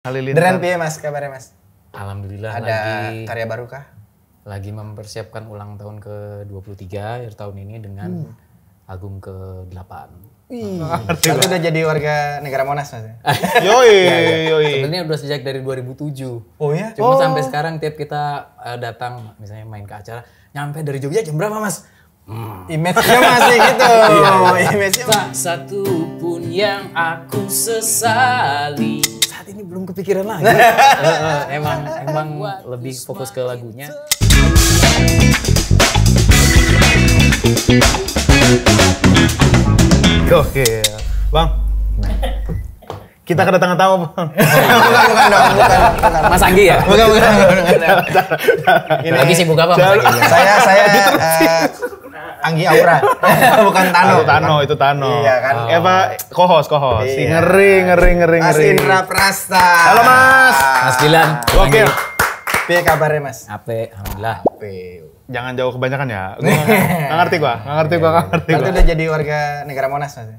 Halilintar. Deren piye Mas kabarnya Mas? Alhamdulillah Ada lagi karya baru kah? lagi mempersiapkan ulang tahun ke-23 akhir tahun ini dengan album ke-8. Lalu udah jadi warga negara Monas Mas? Yoi. Sebenarnya udah sejak dari 2007. Oh ya? Cuma sampai sekarang tiap kita datang misalnya main ke acara, nyampe dari Jogja jam berapa Mas? Image-nya masih gitu. Image-nya Tak satu pun yang aku sesali. Saat ini belum kepikiran lagi. emang lebih fokus ke lagunya. Oke, Bang. Kita kedatangan tamu, Bang. bukan. Mas Anggi ya? Bukan. Ini Lagi sibuk apa Mas Anggi? saya Anggi Aura. Bukan Tano. Itu Tano. Iya kan. Co-host. Iya. Ngeri. Mas Indra Prasta. Halo Mas. Mas Dilan. Oke. Piye kabarnya Mas? Ape, alhamdulillah. Jangan jauh kebanyakan ya. Nggak ngerti gua. Lalu udah jadi warga negara Monas Mas?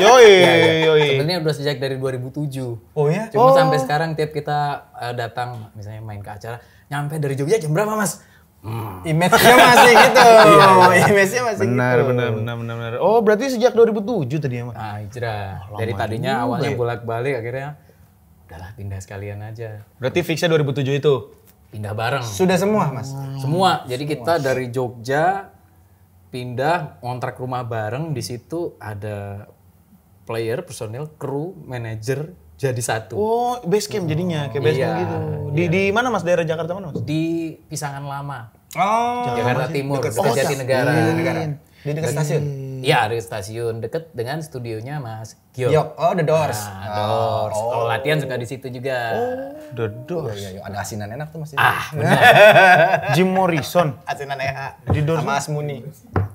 Yoi. Sebenarnya udah sejak dari 2007. Oh ya? Cuma sampai sekarang tiap kita datang misalnya main ke acara, nyampe dari Jogja jam berapa Mas? Image-nya masih gitu. Image-nya masih gitu. Benar. Oh, berarti sejak 2007 tadi ya, Mas? Nah, hijrah. Dari tadinya awalnya bolak-balik akhirnya udahlah pindah sekalian aja. Berarti fixnya 2007 itu. Pindah bareng. Sudah semua Mas? Semua. Jadi kita dari Jogja pindah ngontrak rumah bareng, di situ ada player, personil, kru, manajer jadi satu. Oh, base camp jadinya, kayak base camp Iya, gitu. Di mana Mas? Daerah Jakarta mana Mas? Di Pisangan Lama, Oh. Jakarta Timur, dekat Jatinegara. Di dekat stasiun? Iya, di stasiun deket dengan studionya Mas Gyo. Yok. Oh, The Doors. Nah, Doors. Kalau latihan suka di situ juga. The Doors. Iya, ada asinan enak tuh Mas. Benar. Jim Morrison. Asinan EH. Di Doors. Sama Asmuni.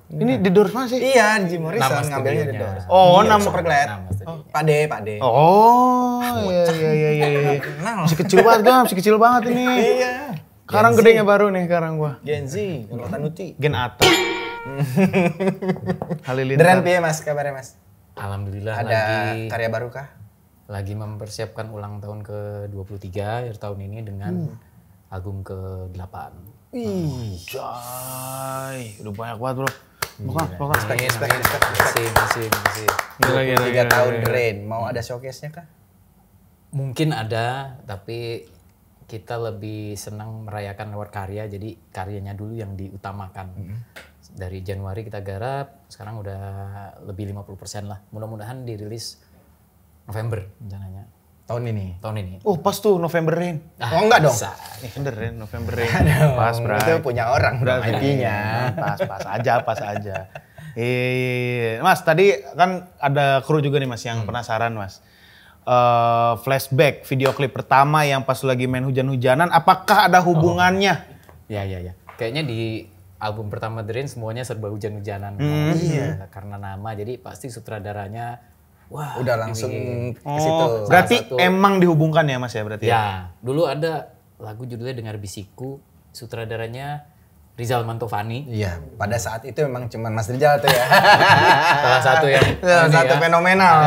Ini The Doors masih? Iya, Jim Morrison Nama ngambilnya The studionya. Doors. Oh, Iya, nama Superglad. Nama studionya. Pak De. Oh, iya. Masih kecil banget ini. Iya. Sekarang gedenya baru nih sekarang gua. Gen Z, angkatan Nuti. Gen Atta. Halilintar. Deren piye Mas kabarnya Mas? Alhamdulillah Ada karya baru kah? lagi mempersiapkan ulang tahun ke-23 akhir tahun ini dengan album ke-8. Jai, udah banyak banget bro. Bukan. Masih. 3 tahun Deren, mau ada showcase-nya kah? Mungkin ada, tapi kita lebih senang merayakan lewat karya, jadi karyanya dulu yang diutamakan. Dari Januari kita garap, sekarang udah lebih 50% lah. Mudah-mudahan dirilis November rencananya. Tahun ini. Tahun ini. Oh pas tuh November Rain. Oh enggak dong. Bisa. Bener Rain, November Rain. Pas bro. Itu punya orang bro, IP-nya. Pas aja. Mas tadi kan ada kru juga nih Mas yang penasaran Mas. Flashback video klip pertama yang pas lagi main hujan-hujanan, apakah ada hubungannya? Ya. Kayaknya di album pertama The Rain semuanya serba hujan-hujanan. Iya. Karena nama, jadi pasti sutradaranya, wah. Udah langsung ini. ke situ. Berarti emang dihubungkan ya Mas ya berarti? Ya, dulu ada lagu judulnya Dengar Bisiku, sutradaranya Rizal Mantovani. Iya, pada saat itu memang cuman Mas Rizal tuh ya. Salah satu yang Salah satu fenomenal.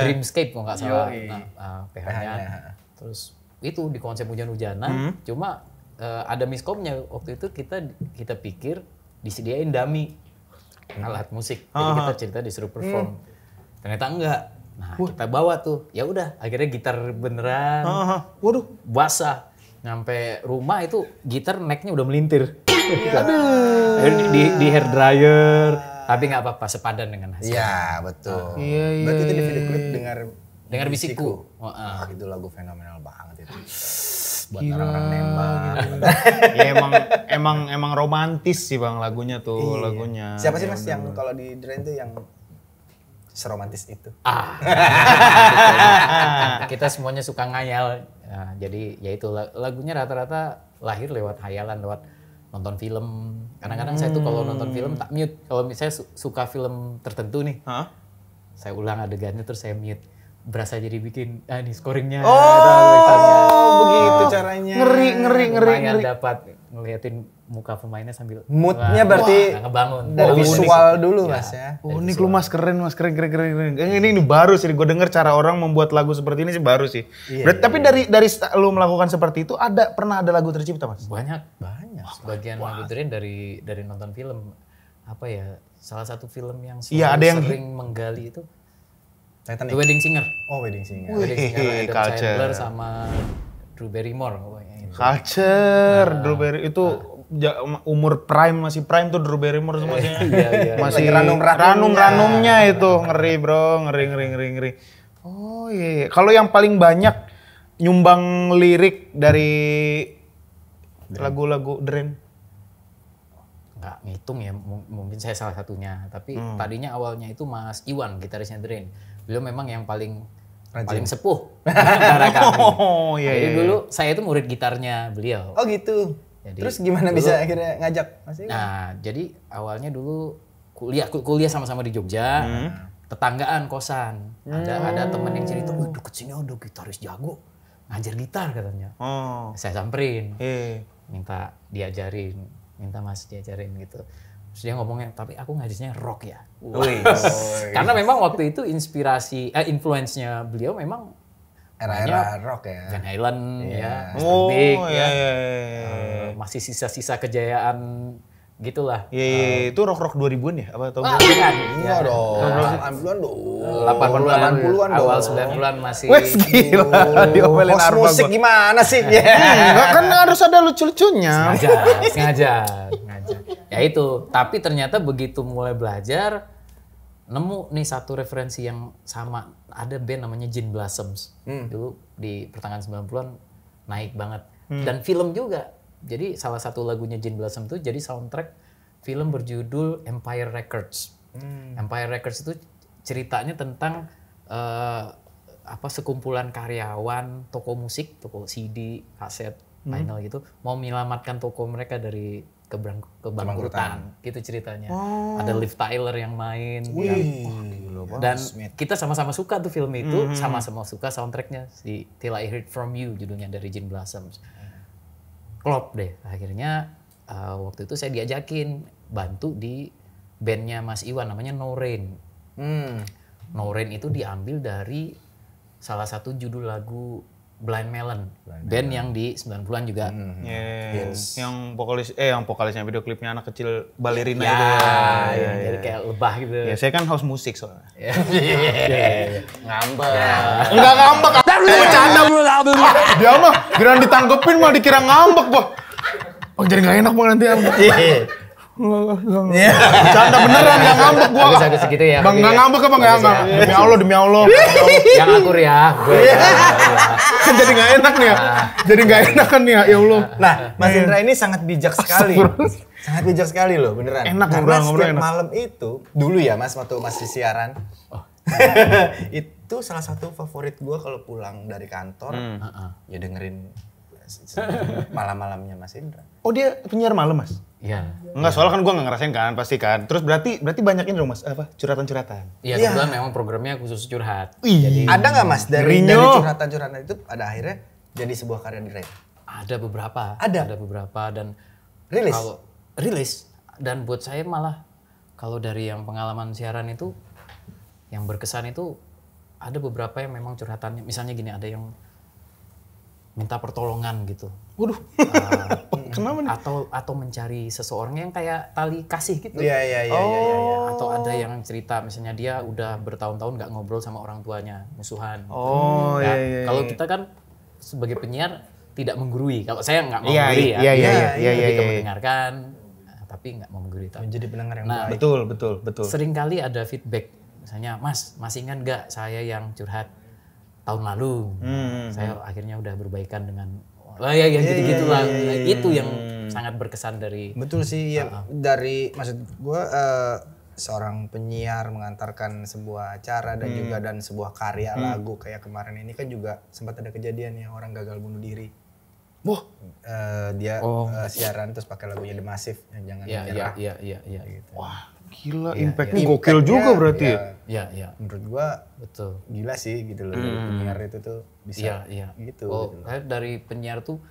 Dreamscape kalau nggak salah. PH-nya. PH-nya. Terus itu di konsep hujan-hujanan, cuma ada miskomnya waktu itu kita pikir disediain dummy alat musik, jadi kita cerita disuruh perform, ternyata enggak. Nah kita bawa tuh, ya udah akhirnya gitar beneran, Waduh. basah, nyampe rumah itu gitar necknya udah melintir, di hair dryer, tapi nggak apa-apa sepadan dengan hasil. Iya, betul. Iya. Berarti itu di video klip Dengar Bisiku. Wah, itu lagu fenomenal banget itu. Buat orang-orang nembak. Ya emang romantis sih Bang lagunya tuh, lagunya. Siapa sih Mas yang kalau di Dren tuh yang seromantis itu? Kita semuanya suka ngayal. Nah, jadi ya itu lagunya rata-rata lahir lewat hayalan, lewat nonton film. Kadang-kadang saya tuh kalau nonton film tak mute. Kalau misalnya suka film tertentu nih, saya ulang adegannya terus saya mute. Berasa jadi bikin ini scoringnya. Oh, begitu caranya. Ngeri. lumayan dapat ngeliatin muka pemainnya sambil Moodnya berarti ngebangun. dari visual dulu Mas ya. Unik lu Mas, keren Mas, keren. Ini baru sih, gue denger cara orang membuat lagu seperti ini sih baru sih. Berarti, tapi dari lu melakukan seperti itu pernah ada lagu tercipta Mas? Banyak. Sebagian lagu Drain dari nonton film. Apa ya, salah satu film yang sering menggali itu Titanic. The Wedding Singer. Oh, Wedding Singer. Wedding Singer, Adam Culture. Sandler sama Drew Barrymore. Culture, Drew Barrymore itu umur masih prime tuh Drew Barrymore semuanya. Masih ranum-ranumnya itu ngeri bro, ngeri. Oh iya. Kalau yang paling banyak nyumbang lirik dari lagu-lagu Drain? Nggak ngitung ya, mungkin saya salah satunya. Tapi tadinya awalnya itu Mas Iwan, gitarisnya Drain. Beliau memang yang paling sepuh antara kami. Oh iya. Jadi dulu saya itu murid gitarnya beliau. Oh gitu. Jadi, terus gimana bisa akhirnya ngajak Mas Iwan? Nah, jadi awalnya dulu kuliah sama-sama di Jogja, tetanggaan kosan. Ada teman yang cerita, deket sini ada gitaris jago, ngajar gitar katanya. Oh. Saya samperin, Iya. minta Mas diajarin gitu. Terus dia ngomongnya, tapi aku ngajarnya rock ya. Karena Karena memang waktu itu influence-nya beliau memang era-era rock ya. Van Halen ya, Mr. Oh Big iya. masih sisa-sisa kejayaan gitulah. Iya, itu rock 2000-an ya? Apa tahun berapa? Bukan. Enggak dong. 80-an dong. 80-an, dong. awal 90-an masih. Wes gila, diomelin Host Arba musik gua. gimana sih? Enggak kan harus ada lucu-lucunya. Sengaja. Ya itu, tapi ternyata begitu mulai belajar, nemu nih satu referensi yang sama. Ada band namanya Gin Blossoms. Dulu di pertengahan 90-an naik banget. Dan film juga. Jadi salah satu lagunya Gin Blossom itu jadi soundtrack film berjudul Empire Records. Empire Records itu ceritanya tentang sekumpulan karyawan toko musik, toko CD, kaset, vinyl gitu, mau menyelamatkan toko mereka dari kebangkrutan. Gitu ceritanya. Ada Liv Tyler yang main. Dan kita sama-sama suka tuh film itu, sama-sama suka soundtracknya si Till I Heard From You judulnya dari Gin Blossoms. Klop deh, akhirnya waktu itu saya diajakin bantu di bandnya Mas Iwan namanya No Rain. No Rain itu diambil dari salah satu judul lagu Blind Melon, band yang di 90-an juga. Yes. Yang vokalisnya video klipnya anak kecil balerina Ya, itu. jadi kayak lebah gitu. Ya, saya kan house musik soalnya. Ngambek. Enggak ngambek. Bercanda dia mah kira ditanggepin mah dikira ngambek gua. Oh, jadi enggak enak banget nanti. Bercanda beneran enggak ngambek gua. Habis segitu ya. Bang enggak ngambek apa enggak ngambek? Demi Allah. Yang akur ya. Kan jadi enggak enak nih ya. Jadi enggak enak kan nih ya, ya Allah. Nah, Mas Indra ini sangat bijak sekali. Sangat bijak sekali loh, beneran. Enak Karena ngobrol setiap enak. malam itu, dulu ya Mas, waktu masih siaran. Itu salah satu favorit gua kalau pulang dari kantor, ya dengerin malam-malamnya Mas Indra. Oh, dia penyiar malam, Mas? Iya. Enggak, soalnya kan gua enggak ngerasain kan, pasti kan. Terus berarti banyak ini dong, Mas, curhatan-curhatan. Iya, kebetulan memang programnya khusus curhat. Jadi Ada nggak Mas dari Rinyo. curhatan-curhatan itu pada akhirnya jadi sebuah karya di rap? Ada beberapa. Ada beberapa dan Rilis? kalau rilis dan buat saya malah kalau dari yang pengalaman siaran itu yang berkesan itu ada beberapa yang memang curhatannya misalnya gini, ada yang minta pertolongan gitu. Waduh. Kenapa nih? Atau mencari seseorang yang kayak tali kasih gitu. Iya. Atau ada yang cerita misalnya dia udah bertahun-tahun nggak ngobrol sama orang tuanya, musuhan. Oh, Nah, iya. kalau kita kan sebagai penyiar tidak menggurui. Kalau saya nggak mau Iya, menggurui ya. iya. Lebih ke mendengarkan, tapi nggak mau menggurui. Menjadi pendengar yang Nah, baik. Betul. seringkali ada feedback. Misalnya, Mas, masih ingat nggak saya yang curhat tahun lalu? Saya akhirnya udah berbaikan dengan, ya gitu-gitu lah. Itu yang sangat berkesan dari. Betul sih ya, dari maksud gua seorang penyiar mengantarkan sebuah acara dan sebuah karya lagu kayak kemarin ini kan juga sempat ada kejadian ya orang gagal bunuh diri. Wah, Dia siaran terus pakai lagunya The Massive yang jangan menyerah. Iya. Gitu. wah, gila impact-nya gokil juga berarti. Iya. Menurut gua Betul. gila sih gitu loh dari penyiar itu tuh bisa Iya. gitu. Oh, saya dari penyiar tuh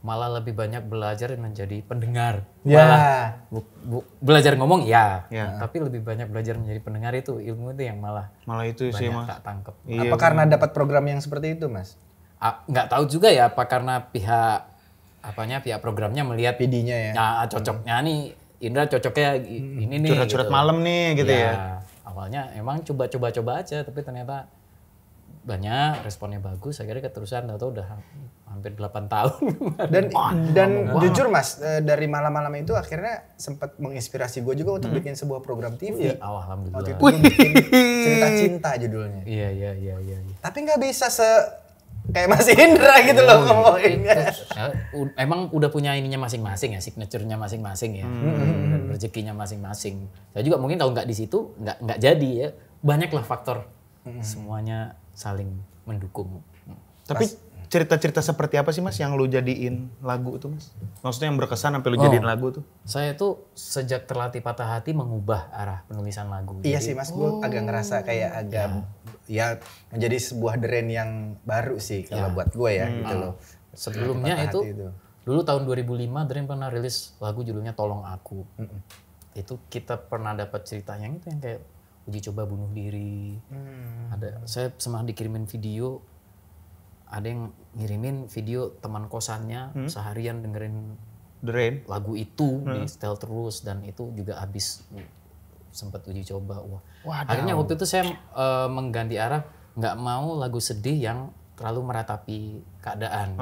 malah lebih banyak belajar menjadi pendengar. Ya. Malah belajar ngomong ya, tapi lebih banyak belajar menjadi pendengar itu ilmu itu yang malah itu sih banyak Mas. tak tangkep. Apa karena dapat program yang seperti itu, Mas? Nggak tahu juga ya apa karena pihak programnya melihat PD-nya ya. Nah, cocoknya nih Indra cocoknya ini nih. Curhat-curhat malam nih gitu ya. Awalnya emang coba aja tapi ternyata banyak responnya bagus, akhirnya keterusan atau udah hampir 8 tahun. Dan jujur Mas, dari malam-malam itu akhirnya sempat menginspirasi gue juga untuk bikin sebuah program TV. Alhamdulillah. Waktu itu gue bikin Cerita Cinta judulnya. Iya. Tapi nggak bisa kayak Mas Indra gitu loh ngomonginnya. Emang udah punya ininya masing-masing ya, signature-nya masing-masing ya, dan rezekinya masing-masing. Saya juga mungkin kalau nggak di situ nggak jadi ya. Banyaklah faktor, semuanya saling mendukung. Tapi cerita-cerita seperti apa sih Mas yang lu jadiin lagu tuh Mas? Maksudnya yang berkesan sampai lu jadiin lagu tuh? Saya tuh sejak terlatih patah hati mengubah arah penulisan lagu. Iya sih Mas, gue agak ngerasa kayak ya menjadi sebuah deren yang baru sih kalau buat gue ya gitu loh. Sebelumnya itu dulu tahun 2005 Dren pernah rilis lagu judulnya Tolong Aku. Itu kita pernah dapat cerita yang itu yang kayak uji coba bunuh diri. Saya sempat dikirimin video, ada yang ngirimin video teman kosannya seharian dengerin Dren lagu itu di setel terus dan itu juga habis sempat uji coba. Akhirnya waktu itu saya mengganti arah, nggak mau lagu sedih yang terlalu meratapi keadaan.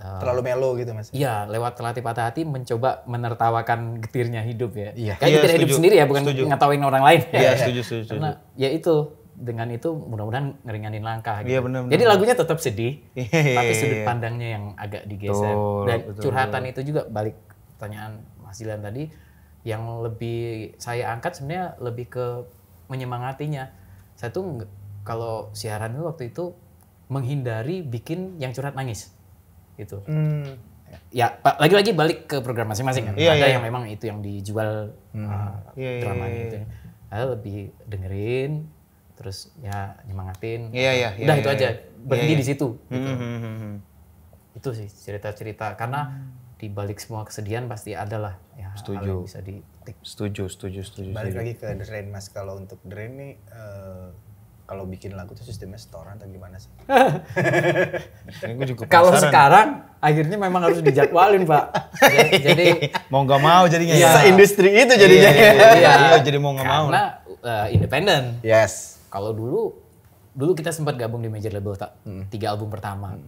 Terlalu melo gitu Mas. Iya, lewat terlatih patah hati mencoba menertawakan getirnya hidup ya. Iya. Kayak getir hidup sendiri ya, bukan ngetawain orang lain. Iya, setuju. Karena ya itu, dengan itu mudah-mudahan ngeringanin langkah gitu. Iya, benar. Jadi lagunya tetap sedih, tapi sudut pandangnya yang agak digeser. Dan curhatan itu juga balik pertanyaan Mas Dilan tadi, yang lebih saya angkat sebenarnya lebih ke menyemangatinya. Saya tuh kalau siaran itu waktu itu menghindari bikin yang curhat nangis. Gitu. Ya, lagi-lagi balik ke program masing-masing kan. Ada yang memang itu yang dijual dramanya itu. Ada lebih dengerin, terus ya nyemangatin. Udah itu aja, berhenti di situ. Gitu. Itu sih cerita-cerita karena di balik semua kesedihan pasti ada lah ya hal yang bisa ditik. Setuju. Balik lagi ke Dren Mas, kalau untuk Dren nih kalau bikin lagu tuh sistemnya setoran atau gimana sih? Kalau sekarang akhirnya memang harus dijadwalin Pak. Jadi mau nggak mau jadinya ya. Industri itu jadinya. Iya, jadi mau nggak mau. Karena independen. Yes. Kalau dulu kita sempat gabung di major label 3 album pertama.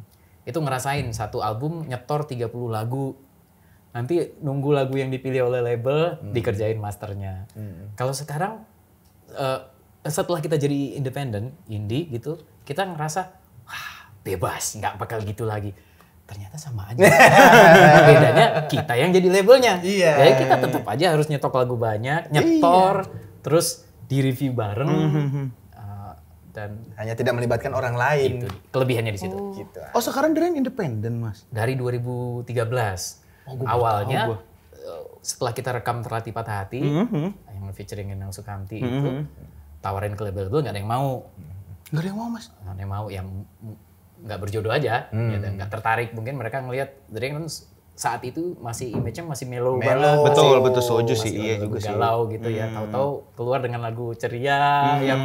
Itu ngerasain satu album nyetor 30 lagu. Nanti nunggu lagu yang dipilih oleh label dikerjain masternya. Kalau sekarang setelah kita jadi independen, indie gitu, kita ngerasa wah bebas, nggak bakal gitu lagi. Ternyata sama aja. Bedanya kita yang jadi labelnya. Jadi kita tetap aja harus nyetok lagu banyak, nyetor, terus di-review bareng. Dan hanya tidak melibatkan orang lain. Itu kelebihannya di situ. Gitu. Oh sekarang Dren independen Mas? Dari 2013. Awalnya setelah kita rekam Terlatih Patah Hati, yang featuring Endang Sukamti itu, tawarin ke label nggak ada yang mau. Nggak ada yang mau Mas? Nggak ada yang mau, yang nggak berjodoh aja, gitu. Nggak tertarik. Mungkin mereka ngelihat Dren kan saat itu masih image-nya masih mellow banget. Betul setuju sih, iya juga sih. Galau gitu ya, tahu-tahu keluar dengan lagu ceria yang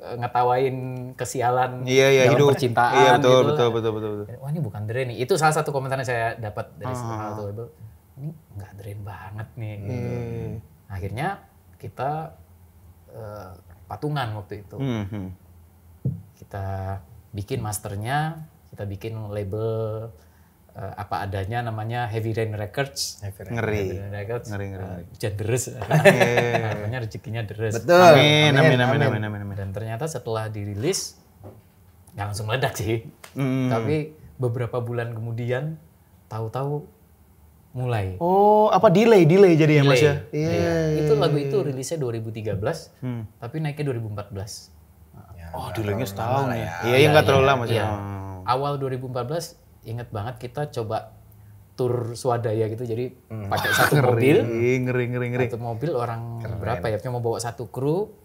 ngetawain kesialan dalam hidup. percintaan. Iya gitu. betul. Wah ini bukan Dren nih. Itu salah satu komentar yang saya dapat dari salah satu label. Ini nggak Dren banget nih. Gitu. Akhirnya kita patungan waktu itu. Kita bikin masternya, kita bikin label apa adanya namanya Heavy Rain Records. Ngeri. Hujan deres. Namanya rezekinya deres. Betul. Amin. Dan ternyata setelah dirilis nggak langsung meledak sih. Tapi beberapa bulan kemudian tahu-tahu mulai. Oh, apa delay jadi ya Mas ya? Iya. Itu lagu itu rilisnya 2013, tapi naiknya 2014. Oh, delaynya setahun ya? Iya, nggak terlalu lama sih. Awal 2014 inget banget kita coba tur swadaya gitu, jadi pakai satu mobil. Ngeri. Satu mobil orang berapa ya? Cuma bawa satu kru,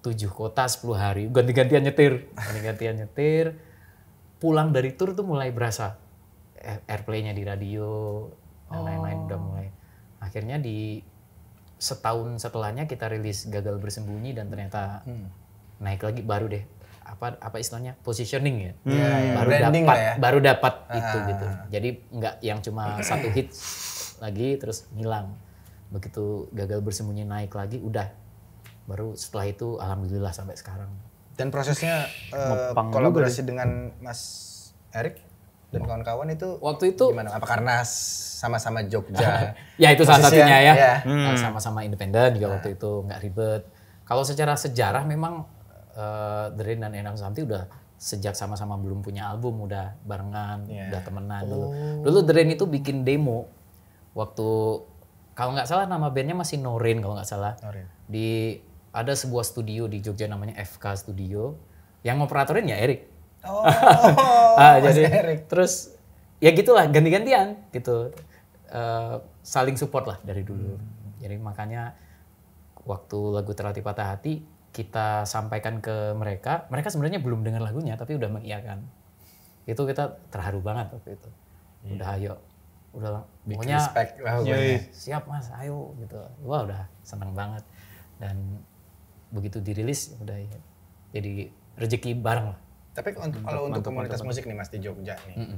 7 kota 10 hari, ganti-gantian nyetir. Pulang dari tur tuh mulai berasa. airplay-nya di radio dan lain-lain udah mulai. Akhirnya di setahun setelahnya kita rilis Gagal Bersembunyi dan ternyata naik lagi baru deh apa istilahnya positioning ya. Baru dapat itu gitu. Jadi nggak yang cuma satu hit lagi terus hilang. Begitu Gagal Bersembunyi naik lagi udah baru setelah itu alhamdulillah sampai sekarang. Dan prosesnya kolaborasi dengan Mas Erik dan kawan-kawan itu waktu itu gimana? Apa karena sama-sama Jogja? Ya itu salah satunya ya. Ya. Sama-sama independen juga waktu itu nggak ribet. Kalau secara sejarah memang The Rain dan Endang Sukamti udah sejak sama-sama belum punya album udah barengan, udah temenan dulu. Dulu The Rain itu bikin demo waktu kalau nggak salah nama bandnya masih No Rain kalau nggak salah. Ada sebuah studio di Jogja namanya FK Studio yang ngoperatorin ya Erik. Jadi Erik. terus ya gitulah ganti-gantian gitu. Saling support lah dari dulu. Jadi makanya waktu lagu Terlatih Patah Hati kita sampaikan ke mereka sebenarnya belum dengar lagunya tapi udah mengiyakan. Itu kita terharu banget waktu itu. Udah ayo, udah pokoknya siap Mas, ayo gitu. Wah udah seneng banget dan begitu dirilis udah ya, jadi rezeki bareng lah. Tapi kalau untuk komunitas musik nih Mas di Jogja nih,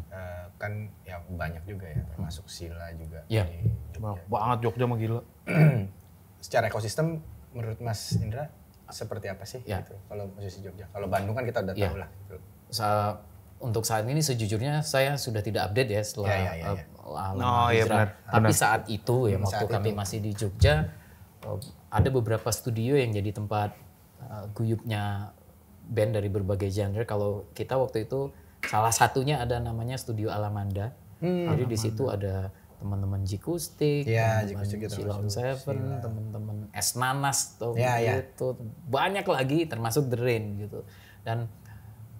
kan ya banyak juga ya, termasuk Sila juga. Iya. Banyak banget Jogja mah gila. Secara ekosistem menurut Mas Indra seperti apa sih gitu kalau musisi Jogja? Kalau Bandung kan kita udah tahu lah. Gitu. Untuk saat ini sejujurnya saya sudah tidak update ya setelah lama hijrah. Tapi saat itu ya waktu kami masih di Jogja ada beberapa studio yang jadi tempat guyupnya band dari berbagai genre. Kalau kita waktu itu salah satunya ada namanya Studio Alamanda. Jadi di situ ada teman-teman Jikustik, teman-teman Silon Seven, teman-teman Es Nanas gitu. Banyak lagi termasuk The Rain gitu. Dan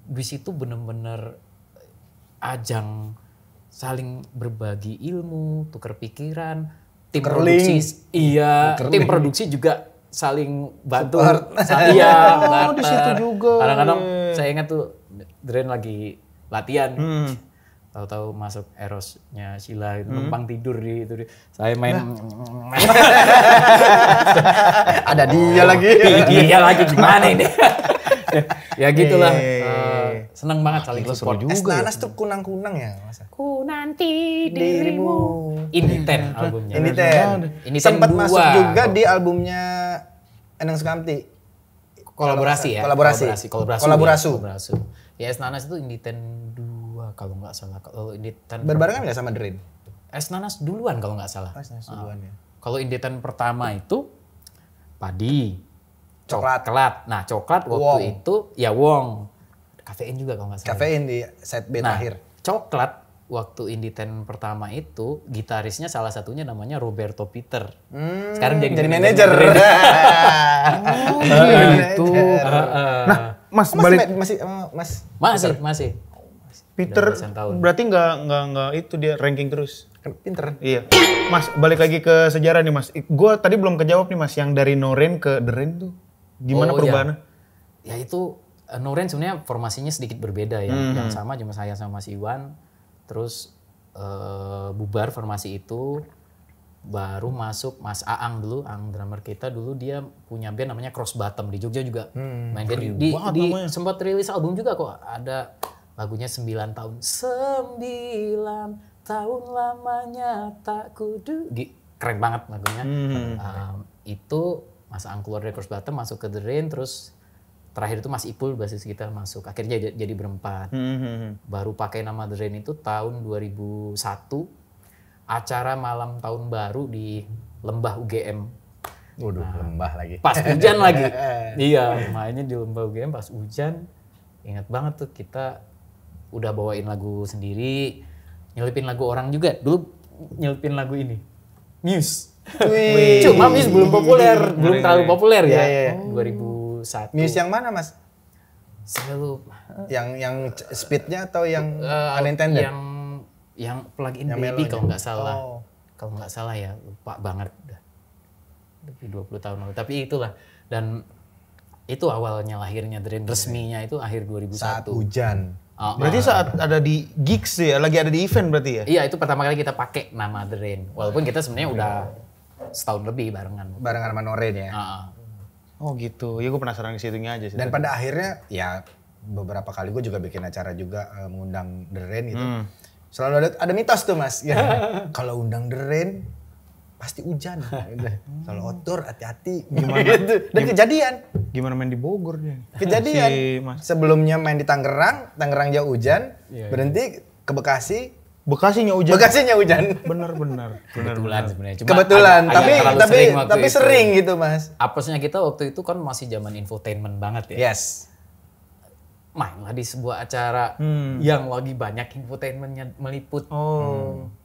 di situ benar-benar ajang saling berbagi ilmu, tukar pikiran, tim produksi tim produksi juga saling bantu. Di situ juga. Kadang-kadang saya ingat tuh The Rain lagi latihan. Tahu-tahu masuk Erosnya Sheila itu numpang tidur di itu. Saya main ada dia lagi. Dia lagi gimana ini? Ya gitulah. Senang banget saling support. Es Nanas tuh kunang-kunang ya Mas. Ku nanti dirimu. Inditen albumnya. Inditen. Sempat masuk juga di albumnya Endang Sukamti. Kolaborasi. Ya Es Nanas itu Inditen 2 kalau nggak salah. Kalau Inditen berbarengan nggak sama The Rain? Es Nanas duluan kalau nggak salah. Es Nanas duluan ya. Kalau Inditen pertama itu Padi, Coklat. Nah coklat waktu itu ya Wong. Kafein juga kalau nggak salah. Kafein di set B terakhir. Coklat waktu Inditen pertama itu gitarisnya salah satunya namanya Roberto Peter. Sekarang jadi manajer. Itu. Nah, Mas balik masih. Peter berarti nggak itu dia ranking terus. Pinter. Iya. Mas balik lagi ke sejarah nih Mas. Gua tadi belum kejawab nih Mas yang dari No Rain ke The Rain tuh gimana perubahannya? Ya itu No Rain sebenarnya formasinya sedikit berbeda ya. Yang sama cuma saya sama Mas Iwan. Terus bubar formasi itu baru masuk Mas Aang dulu, Aang drummer kita dulu dia punya band namanya Cross Bottom di Jogja juga. Main band di sempat rilis album juga kok. Ada lagunya 9 tahun. 9 tahun lamanya tak kudu. Keren banget lagunya. Itu Mas Aang keluar dari Cross Bottom masuk ke The Rain terus terakhir itu Mas Ipul basis kita masuk. Akhirnya jadi berempat. Baru pakai nama The Rain itu tahun 2001. Acara malam tahun baru di Lembah UGM. Waduh, lembah lagi. Pas hujan lagi. Iya, mainnya di Lembah UGM pas hujan. Ingat banget tuh kita udah bawain lagu sendiri, nyelipin lagu orang juga. Dulu nyelipin lagu ini. Muse. Cuma Muse belum populer, belum terlalu populer ya. 2001. Muse yang mana, Mas? Saya lupa. Yang speednya atau yang unintended? Yang plug-in baby kalau nggak salah. Kalau nggak salah ya, lupa banget udah. Lebih 20 tahun lalu. Tapi itulah. Dan itu awalnya lahirnya The Rain, resminya itu akhir 2001. Saat hujan. Berarti saat ada di gigs ya, lagi ada di event berarti ya? Iya, itu pertama kali kita pakai nama The Rain. Walaupun kita sebenarnya udah setahun lebih barengan. Barengan sama Noren ya. Oh gitu, ya gue penasaran ke situnya aja sih. Dan pada akhirnya ya beberapa kali gue juga bikin acara juga mengundang The Rain gitu. Selalu ada mitos tuh mas, ya. Kalau undang The Rain pasti hujan. Kalau outdoor hati-hati. Gimana? Dan kejadian. Gimana main di Bogor dia? Kejadian. Sebelumnya main di Tangerang jauh hujan. Berhenti ke Bekasi. Bekasinya hujan. Bener. Kebetulan sebenarnya. Kebetulan, tapi sering gitu mas. Apesnya kita waktu itu kan masih zaman infotainment banget ya. Yes. Mainlah di sebuah acara yang lagi banyak infotainmentnya meliput.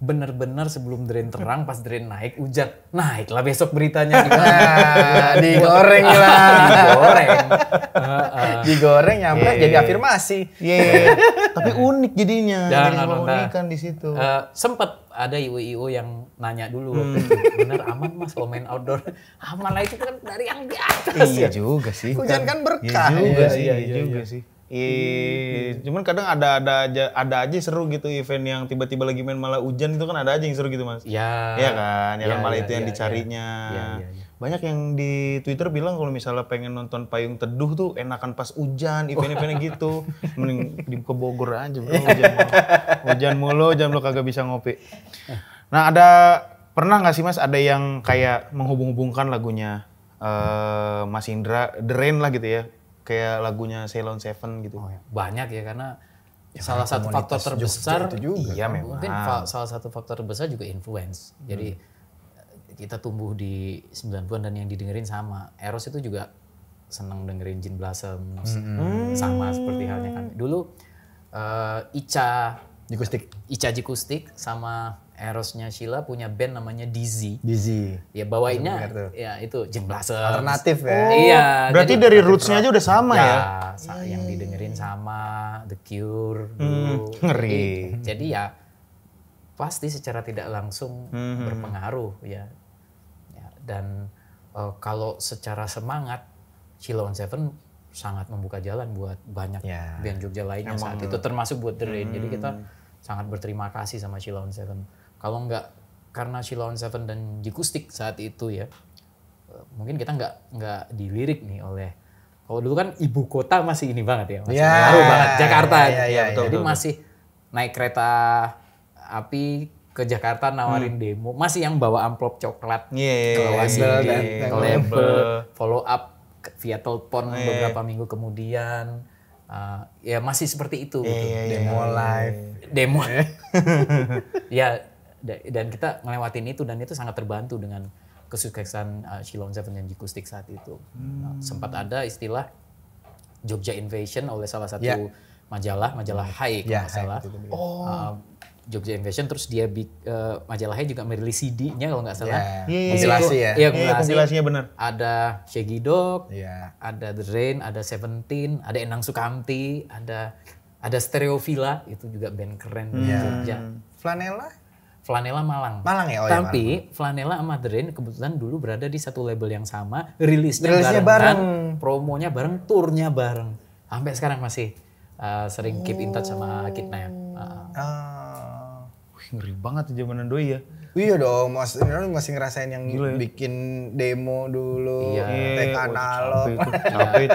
Bener-bener sebelum drain terang, pas drain naik hujan. Naiklah besok beritanya gimana. Digoreng lah. Digoreng nyampe jadi afirmasi. Tapi unik jadinya. Jadi keunikan di situ. Sempet ada IO yang nanya dulu waktu itu, bener aman mas kalau main outdoor? Aman lah, itu kan dari yang di atas. Iya juga sih. Hujan kan berkah. Iya juga sih. Cuman kadang ada aja seru gitu event yang tiba-tiba lagi main malah hujan, itu kan ada aja yang seru gitu mas. Iya kan, ya kan malah itu yang dicarinya. Banyak yang di Twitter bilang kalau misalnya pengen nonton payung teduh tuh enakan pas hujan, event-eventnya gitu. Mending di ke Bogor aja bro, hujan mulu, jam lo kagak bisa ngopi. Nah pernah nggak sih mas ada yang kayak menghubung-hubungkan lagunya Mas Indra, The Rain lah gitu ya? Kayak lagunya Ceylon Seven gitu. Banyak ya, karena salah satu faktor terbesar itu juga. Iya memang. Mungkin salah satu faktor terbesar juga influence. Jadi kita tumbuh di 90-an dan yang didengerin sama. Eros itu juga seneng dengerin Gin Blossom. Sama seperti halnya kami. Dulu Ica Jikustik sama Erosnya Sheila punya band namanya Dizzy. Ya bawainnya ya itu Gin Blossom. Alternatif ya. Iya. Berarti dari roots-nya aja udah sama ya? Yang didengerin sama The Cure. Ngeri. Jadi ya pasti secara tidak langsung berpengaruh ya. Dan kalau secara semangat, Sheila on Seven sangat membuka jalan buat banyak band Jogja lainnya saat itu, termasuk buat The Rain. Jadi kita sangat berterima kasih sama Sheila on Seven. Kalau nggak karena Sheila on Seven dan Jikustik saat itu ya, mungkin kita nggak dilirik nih oleh, kalau dulu kan ibu kota masih ini banget ya, masih baru banget Jakarta. Jadi masih naik kereta api ke Jakarta nawarin demo, masih yang bawa amplop coklat, ke label, follow up via telepon beberapa minggu kemudian. Ya masih seperti itu gitu. Demo ya, dan kita ngelewatin itu, dan itu sangat terbantu dengan kesuksesan Sheila on Seven dan Jikustik saat itu. Sempat ada istilah Jogja Invasion oleh salah satu majalah Hai kalau nggak salah. Jogja Invasion, terus dia majalah Hai juga merilis CD-nya kalau nggak salah. Kompilasi ya. Iya, kompilasinya benar. Ada Shaggy Dog, ada The Rain, ada Seventeen, ada Endang Sukamti, ada Stereovilla, itu juga band keren di Jogja. Flanella Malang. Ya? Tapi Flanella sama The Rain kebetulan dulu berada di satu label yang sama, rilisnya bareng, promonya bareng, turnya bareng. Sampai sekarang masih sering keep in touch sama Kidnap. Ngeri banget tuh zamanan doi ya. Iya dong, masih ngerasain yang bikin demo dulu, tek analog.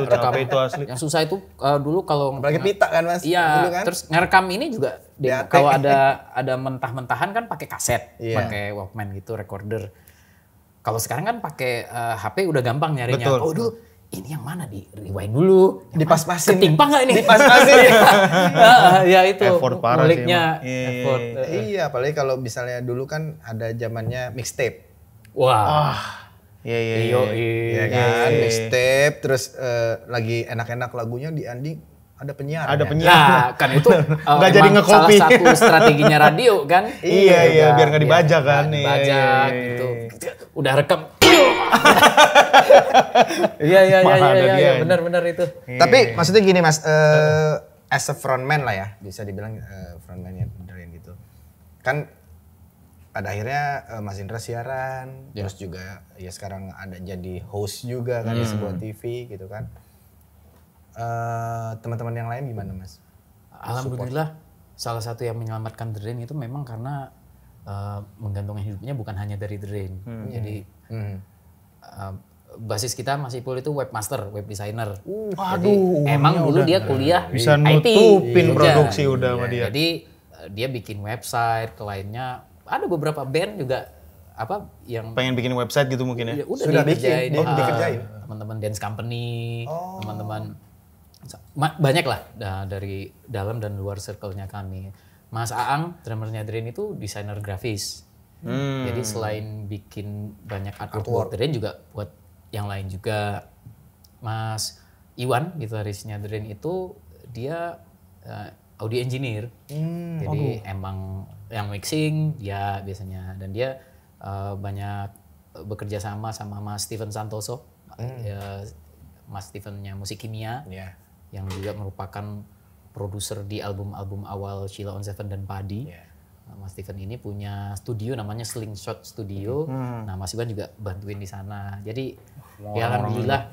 Capek itu asli. Yang susah itu dulu kalau apalagi pita kan mas. Iya, kan? Terus ngerekam ini juga kalau ada mentah-mentahan kan pakai kaset, pakai Walkman gitu, recorder. Kalau sekarang kan pakai HP udah gampang nyarinya. Oh dulu ini yang mana, di rewind dulu, dipas-pasin, ketimpa nggak ini? Dipas-pasin. Ya itu effort parah sih. Effort. Iya, apalagi kalau misalnya dulu kan ada zamannya mixtape. Wah. Iya kan, mixtape, terus lagi enak-enak lagunya di Andi ada penyiar. Nah, kan itu nggak jadi nge-copy. Salah satu strateginya radio kan. Iya, biar nggak dibajak kan. Dibajak gitu. Udah rekam. Iya, benar itu. Tapi maksudnya gini mas, as a frontman lah ya, bisa dibilang frontman-nya benerin gitu. Kan pada akhirnya Mas Indra siaran, terus juga ya sekarang ada jadi host juga kan di sebuah TV gitu kan. Teman-teman yang lain gimana mas? Alhamdulillah salah satu yang menyelamatkan The Rain itu memang karena menggantungkan hidupnya bukan hanya dari The Rain. Jadi basis kita Mas Ipul itu webmaster, web designer. Aduh, emang dulu dia kuliah bisa IT, nutupin Jogja. produksi udah sama dia. Jadi dia bikin website, kliennya ada beberapa band juga yang Pengen bikin website gitu mungkin ya. udah Sudah dikerjain, bikin, dikerjain. teman-teman dance company, teman-teman banyak lah dari dalam dan luar circle-nya kami. Mas Aang, drummernya The Rain itu desainer grafis. Jadi selain bikin banyak artwork buat The Rain juga buat yang lain juga. Mas Iwan, gitarisnya The Rain itu dia audio engineer. Jadi emang yang mixing dia biasanya, dan dia banyak bekerja sama Mas Steven Santoso. Mas Stevennya Musik Kimia. Yang juga merupakan produser di album-album awal Sheila on Seven dan Padi. Mas Steven ini punya studio namanya Slingshot Studio. Nah, Mas Iwan juga bantuin di sana. Jadi ya alhamdulillah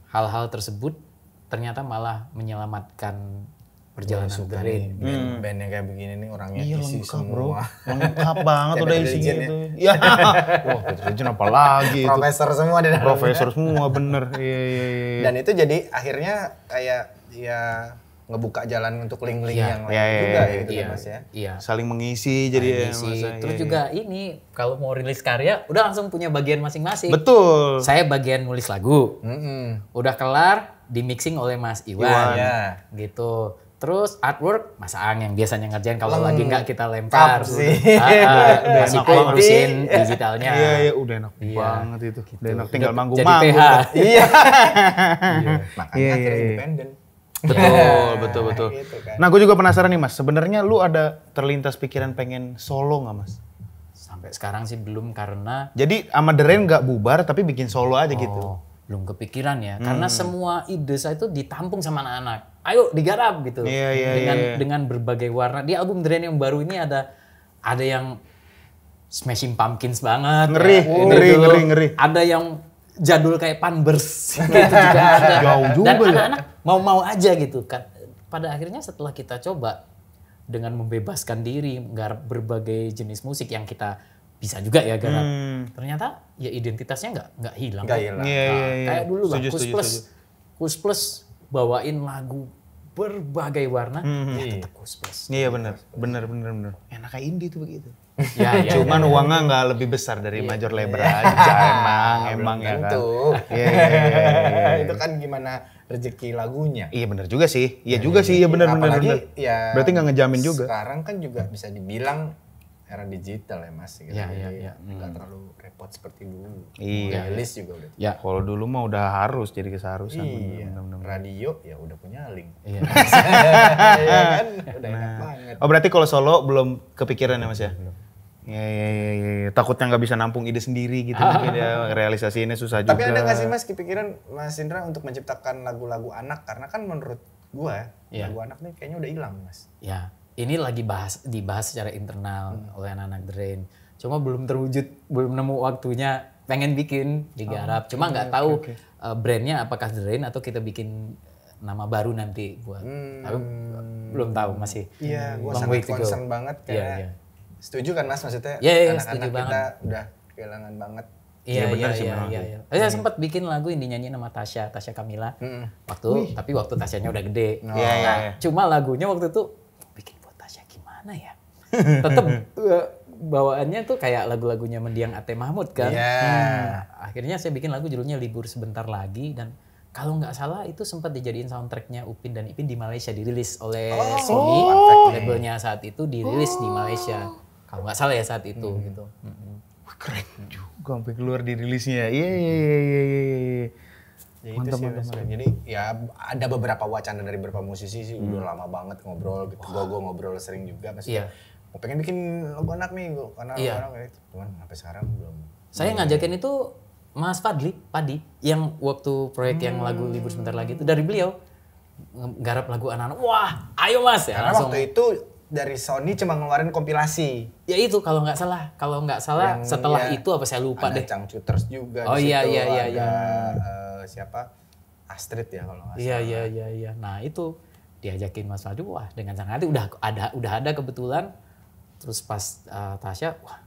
hal-hal tersebut ternyata malah menyelamatkan perjalanan The Rain. Band yang kayak begini nih orangnya Iya isi lengkap bro, semua. lengkap banget Kayak udah Bad isinya Religion itu. Ya, wah Bad Religion apa lagi itu. Profesor semua di dalamnya. Profesor semua bener. Iya. Dan itu jadi akhirnya kayak ya ngebuka jalan untuk link-link yang lain juga gitu kan Mas ya. Iya. Saling mengisi jadi Mengisi. Mas, Terus iya. juga ini kalau mau rilis karya udah langsung punya bagian masing-masing. Betul. Saya bagian nulis lagu. Udah kelar di mixing oleh Mas Iwan. Ya. Gitu. Terus artwork Mas Aang yang biasanya ngerjain kalau lagi nggak kita lempar. sih. Mas Ipul ngurusin digitalnya. Iya, udah enak banget itu. Udah enak tinggal Jadi manggung-manggung. PH. Iya. Makanya akhirnya independen. Betul. Gitu kan. Nah, gue juga penasaran nih Mas. Sebenarnya lu ada terlintas pikiran pengen solo nggak Mas? Sampai sekarang sih belum karena Jadi sama The Rain nggak bubar tapi bikin solo aja gitu. belum kepikiran ya. Karena semua ide saya itu ditampung sama anak-anak. Ayo digarap gitu. Iya. Dengan berbagai warna. Di album The Rain yang baru ini ada yang Smashing Pumpkins banget. Ngeri. Ada yang jadul kayak Panbers gitu juga ada. Jauh juga Dan ya. anak-anak mau-mau aja gitu kan. Pada akhirnya setelah kita coba dengan membebaskan diri garap berbagai jenis musik yang kita bisa juga ya garap. Ternyata ya identitasnya nggak hilang. Nggak hilang. Iya. Kayak dulu lah Setuju. Kus Plus bawain lagu berbagai warna ya tetap Kus Plus. Iya bener. Enak kayak indie tuh begitu. Ya. Cuman uangnya nggak lebih besar dari major label aja emang ya kan. Iya. Itu kan gimana rezeki lagunya. Iya bener juga sih. Iya juga sih. Iya bener. Apalagi ya Berarti nggak ngejamin juga. Sekarang kan juga bisa dibilang era digital ya Mas. Gitu. Iya. Nggak terlalu repot seperti dulu. Iya. Rilis juga udah. Ya. Kalau dulu mah udah harus jadi keseharusan. Iya. Radio ya udah punya link. Iya. Iya kan? Udah enak banget. Oh berarti kalau solo belum kepikiran ya Mas ya? Iya. Takutnya nggak bisa nampung ide sendiri gitu mungkin ya. Realisasinya susah juga. Tapi ada nggak sih Mas kepikiran Mas Indra untuk menciptakan lagu-lagu anak? Karena kan menurut gua lagu anak nih kayaknya udah hilang Mas. Ya, ini lagi dibahas secara internal oleh anak-anak The Rain. Cuma belum terwujud, belum nemu waktunya pengen bikin digarap. Cuma nggak tahu brandnya apakah The Rain atau kita bikin nama baru nanti buat. Tapi belum tahu masih. Iya, gua long way sangat to go. concern banget karena Iya. setuju kan Mas maksudnya Iya, anak-anak setuju kita banget. udah kehilangan banget. Iya, benar sih, iya. Saya sempat bikin lagu yang dinyanyiin sama Tasya Kamila. Tapi waktu Tasyanya udah gede. Iya. Cuma lagunya waktu itu bikin buat Tasya gimana ya? Tetap bawaannya tuh kayak lagu-lagunya Mendiang Ate Mahmud kan. Iya. Akhirnya saya bikin lagu judulnya Libur Sebentar Lagi, dan kalau nggak salah itu sempat dijadiin soundtracknya Upin dan Ipin di Malaysia, dirilis oleh Sony. Labelnya saat itu dirilis di Malaysia. Kalau nggak salah ya saat itu gitu. Keren juga sampai keluar di rilisnya. Iya. Ya itu sih Mas. Jadi ya ada beberapa wacana dari beberapa musisi sih udah lama banget ngobrol gitu. Gua ngobrol sering juga maksudnya. Mau pengen bikin lagu anak nih karena lagu anak gitu. Cuman sampai sekarang belum. Saya ngajakin itu Mas Padi yang waktu proyek yang lagu Libur Sebentar Lagi itu dari beliau garap lagu anak-anak. Wah, ayo Mas ya Karena langsung. waktu itu dari Sony cuma ngeluarin kompilasi. Ya itu kalau nggak salah Yang setelah itu apa saya lupa ada deh. Cangcuters juga Oh, di iya, situ. iya. Ada siapa? Astrid ya kalau nggak salah. Iya. Nah itu diajakin Mas Faldo, wah dengan sangat hati udah ada kebetulan. Terus pas Tasya, wah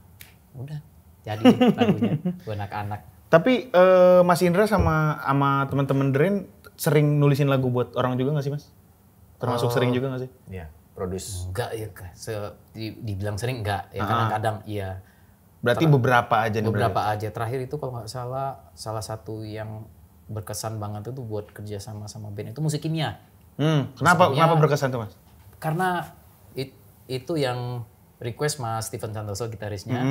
udah jadi lagunya buat anak-anak. Tapi Mas Indra sama teman-teman Drain sering nulisin lagu buat orang juga nggak sih Mas? Termasuk sering juga nggak sih? Iya, produce. Enggak ya, dibilang sering enggak ya, kadang-kadang iya. Berarti beberapa aja nih. Beberapa aja. Terakhir itu kalau nggak salah satu yang berkesan banget itu buat kerja sama band itu Musik Kimia. Kenapa berkesan tuh Mas? Karena itu yang request Mas Stephen Santoso gitarisnya.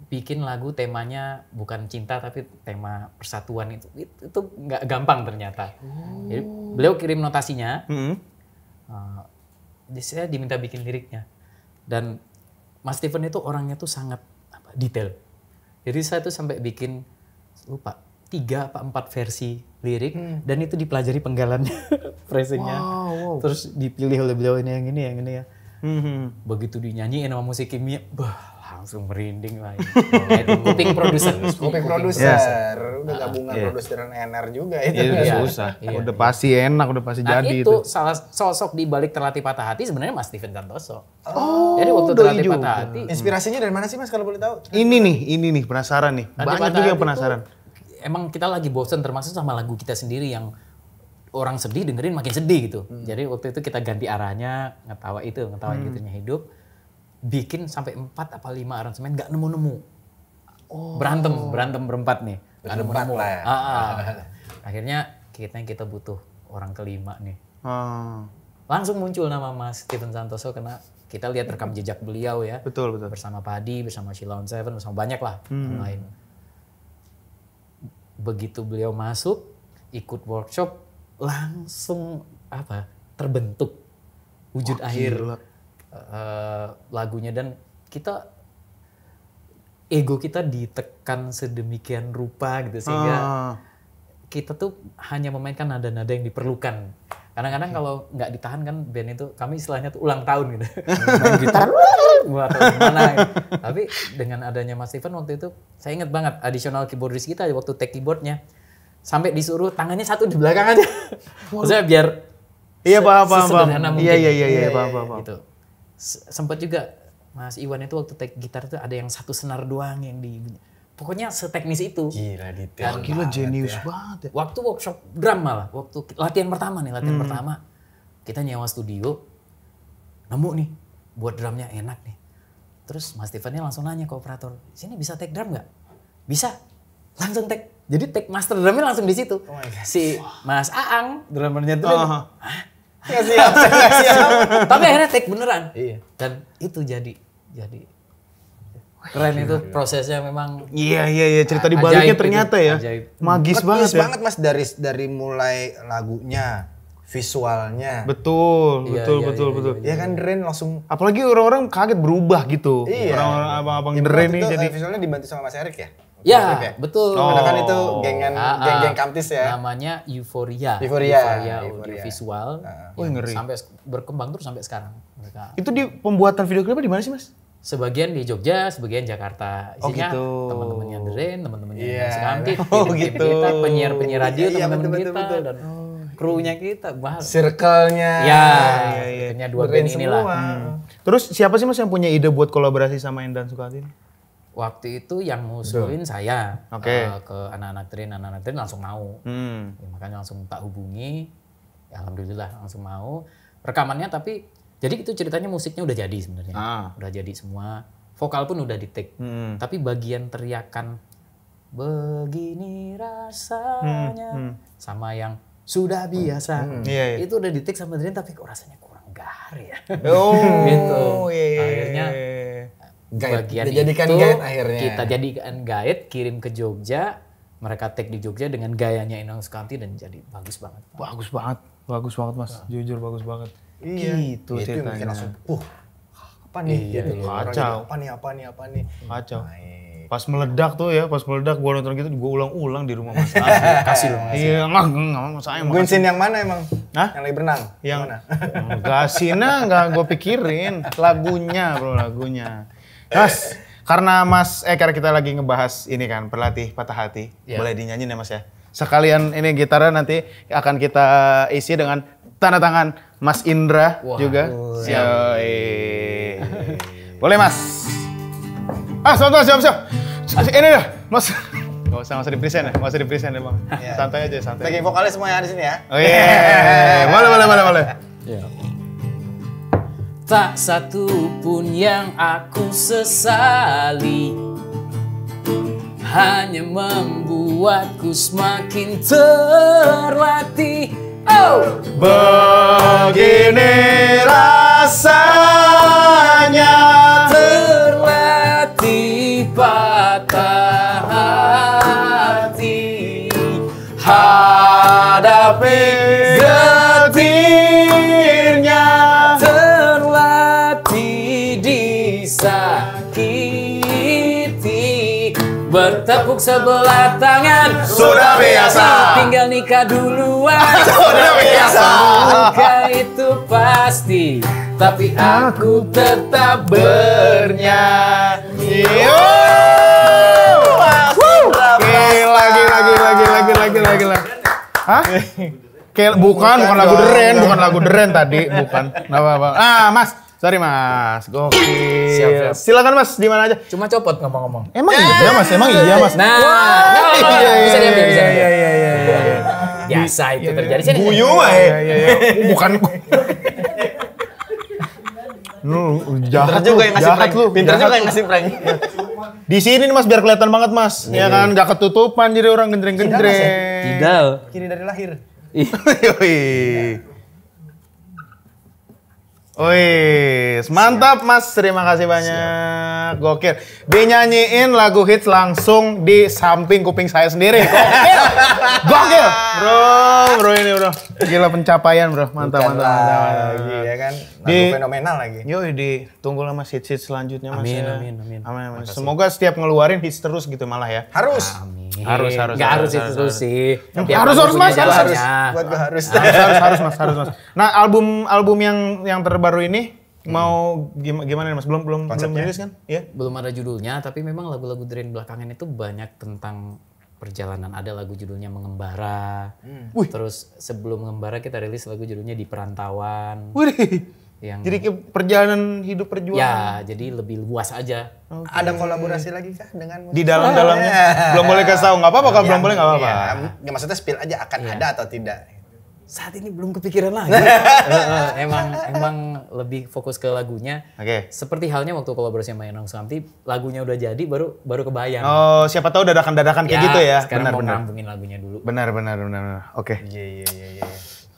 Bikin lagu temanya bukan cinta tapi tema persatuan itu nggak gampang ternyata. Jadi beliau kirim notasinya, saya diminta bikin liriknya. Dan Mas Stephen itu orangnya tuh sangat detail. Jadi saya tuh sampai bikin lupa 3 apa 4 versi lirik dan itu dipelajari penggalannya, phrasingnya. Wow. Terus dipilih oleh beliau ini yang ini ya. Begitu dinyanyiin sama Musik Kimia, langsung merinding lah. Kuping produser. Udah gabungan produser dan NR juga itu. Iya, susah. Udah pasti enak, udah pasti jadi itu. Salah sosok di balik Terlatih Patah Hati sebenarnya Mas Stephen Santoso. Jadi waktu Terlatih Patah Hati. Inspirasinya dari mana sih Mas kalau boleh tahu? Ini nih penasaran nih. Banyak juga yang penasaran. Emang kita lagi bosen termasuk sama lagu kita sendiri yang orang sedih dengerin makin sedih gitu. Jadi waktu itu kita ganti arahnya, ngetawain gitarnya hidup. Bikin sampai 4 apa 5 aransemen nggak nemu-nemu. Berantem berempat nih. Nggak nemu-nemu. Akhirnya kita butuh orang kelima nih. Langsung muncul nama Mas Stephen Santoso karena kita lihat rekam jejak beliau ya. Betul. Bersama Padi, bersama Sheila on Seven, bersama banyak lah yang lain. Begitu beliau masuk, ikut workshop, langsung terbentuk wujud akhir lagunya. Dan ego kita ditekan sedemikian rupa gitu sehingga kita tuh hanya memainkan nada-nada yang diperlukan. Kadang-kadang kalau nggak ditahan kan band itu, kami istilahnya tuh ulang tahun gitu. Main gitar, atau gimana. Tapi dengan adanya Mas Stephen waktu itu, saya ingat banget additional keyboardist kita waktu take keyboardnya. Sampai disuruh tangannya satu di belakang aja. Maksudnya biar sesederhana mungkin. Iya, paham. Gitu. Sempat juga Mas Iwan itu waktu take gitar tuh ada yang satu senar doang yang di... Pokoknya seteknis itu. Gila detail. Gila jenius banget ya. Waktu workshop drum malah, waktu latihan pertama, kita nyewa studio, nemu nih, buat drumnya enak nih. Terus Mas Stephen-nya langsung nanya ke operator, sini bisa take drum nggak? Bisa, langsung take. Jadi take master drumnya langsung di situ. Si Mas Aang, drummernya tuh, nggak siap. Tapi akhirnya take beneran. Iya. Dan itu jadi keren itu prosesnya memang. Iya cerita di baliknya ternyata ya. Ajaib. Magis banget ya. Banget Mas dari mulai lagunya, visualnya. Betul. Ya kan Drain langsung. Apalagi orang-orang kaget berubah gitu. Iya. Orang abang-abang Drain nih jadi. Visualnya dibantu sama Mas Erik ya? Ya, betul. Karena kan itu geng Kamtis ya. Namanya Euphoria audiovisual. Ngeri. Sampai berkembang terus sampai sekarang mereka. Itu di pembuatan video klipnya di mana sih Mas? Sebagian di Jogja, sebagian Jakarta. Isinya teman-temannya Drain, temantemannya Sekanti, gitu. kita, penyiar radio, teman-teman kita, dan krunya kita. Circle-nya. Circle-nya dua band inilah. Terus siapa sih Mas yang punya ide buat kolaborasi sama Endan Sukanti? Waktu itu yang ngusulin saya ke anak-anak Drain langsung mau. Ya, makanya langsung tak hubungi, ya, alhamdulillah langsung mau. Rekamannya tapi, jadi itu ceritanya musiknya udah jadi sebenarnya. Udah jadi semua, vokal pun udah di-take. Tapi bagian teriakan, begini rasanya, sama yang sudah biasa, itu udah di-take sama Drain tapi kok rasanya kurang gar ya. Gitu. Akhirnya bagian dijadikan itu guide akhirnya. Kita jadikan guide, kirim ke Jogja, mereka take di Jogja dengan gayanya Endang Sukanti dan jadi bagus banget. Bagus banget Mas, jujur bagus banget. Iya. Gitu ceritanya. Langsung, apa nih? Kacau. Apa nih? Kacau. Pas meledak tuh ya, gua nonton gitu, gua ulang-ulang di rumah Mas. Kasih loh. Iya, enggak saya mau. Gue scene yang mana emang? Hah? Yang lagi berenang? Yang mana? Enggak scene enggak gua pikirin, lagunya. Mas, karena kita lagi ngebahas ini kan, Terlatih Patah Hati. Boleh dinyanyiin ya Mas ya? Sekalian ini gitarnya nanti akan kita isi dengan tanda tangan Mas Indra juga. Siap. Boleh Mas. Siap. Ini dah, Mas. Gak usah di-present ya Bang. Santai aja, santai. Bagi vokalis semua yang di sini ya. Oh iya. Boleh. Tak satu pun yang aku sesali, hanya membuatku semakin terlatih. Oh, begini rasanya terlatih patah hati, hadapi getirnya, terlatih disakiti, bertepuk sebelah tangan sudah biasa, tinggal nikah duluan sudah biasa, bukan itu pasti, tapi aku tetap bernyanyi. Gila. Hah? Bukan lagu Deren tadi, bukan. Enggak apa-apa. Mas, sorry Mas. Gokil. Siap. Silakan Mas, di mana aja? Cuma copot ngomong-ngomong. Emang iya Mas. Nah, bisa diambil. Iya. Biasa itu terjadi sini. Buyu Iya. Bukan. Jahat juga yang ngasih prank. Pintar Jahat juga yang ngasih prank. Di sini nih Mas biar kelihatan banget Mas. Ya kan enggak ketutupan jadi orang gendreng-gendreng. Tidak. Kiri dari lahir. Wih, mantap Mas, terima kasih banyak. Gokil. Dia nyanyiin lagu hits langsung di samping kuping saya sendiri. Gokil. Bro ini bro. Gila pencapaian bro, mantap. Lagi ya kan, lagu fenomenal lagi. Yoi, ditunggu lah Mas hits selanjutnya Mas. Amin. Semoga setiap ngeluarin hits terus gitu malah ya. Harus. Harus. Nggak harus itu terus sih. Harus Mas, harus. Buat gue harus. Harus Mas. Nah, album yang terbaru ini mau gimana nih Mas? Belum rilis kan? Iya. Belum ada judulnya, tapi memang lagu-lagu Drain belakangan itu banyak tentang perjalanan. Ada lagu judulnya Mengembara. Terus sebelum Mengembara kita rilis lagu judulnya Di Perantauan. Wih. Jadi perjalanan hidup perjuangan. Ya, jadi lebih luas aja. Ada kolaborasi lagi kah dengan musik? Di dalamnya. Belum boleh kasih tahu, nggak apa-apa kalau belum boleh nggak apa-apa. Ya, maksudnya spill aja akan ada atau tidak. Saat ini belum kepikiran lagi. emang lebih fokus ke lagunya. Oke. Seperti halnya waktu kolaborasi sama Enong Samti, lagunya udah jadi baru kebayang. Oh, siapa tahu dadakan kayak gitu ya. Sekarang mau ngambungin lagunya dulu. Benar. Oke. Iya.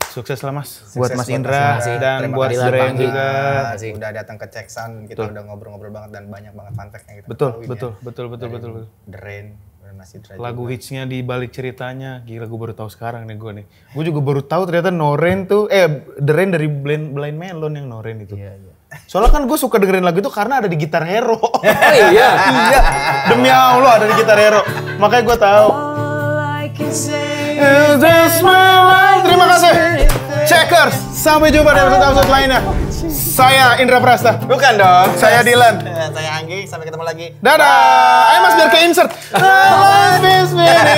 Sukses lah Mas. Sukses Buat Mas Indra dan buat Drain juga. Udah datang ke Ceksan, kita udah ngobrol-ngobrol banget dan banyak banget fun fact yang kita Betul. Drain dan masih Drain. Lagu hitsnya di balik ceritanya, gila gue baru tahu sekarang nih gue nih. Gue juga baru tahu ternyata Noren tuh, Drain dari Blind Melon yang Noren itu. Iya. Soalnya kan gue suka dengerin lagu itu karena ada di Gitar Hero. Oh iya? Iya, demi Allah ada di Gitar Hero. Makanya gue tahu. Terima kasih. Checkers, sampai jumpa di episode lainnya. Saya Indra Prasta. Bukan dong. Saya Dylan. Saya Anggi, sampai ketemu lagi. Dadah. Ayo Mas biar ke insert. Life is very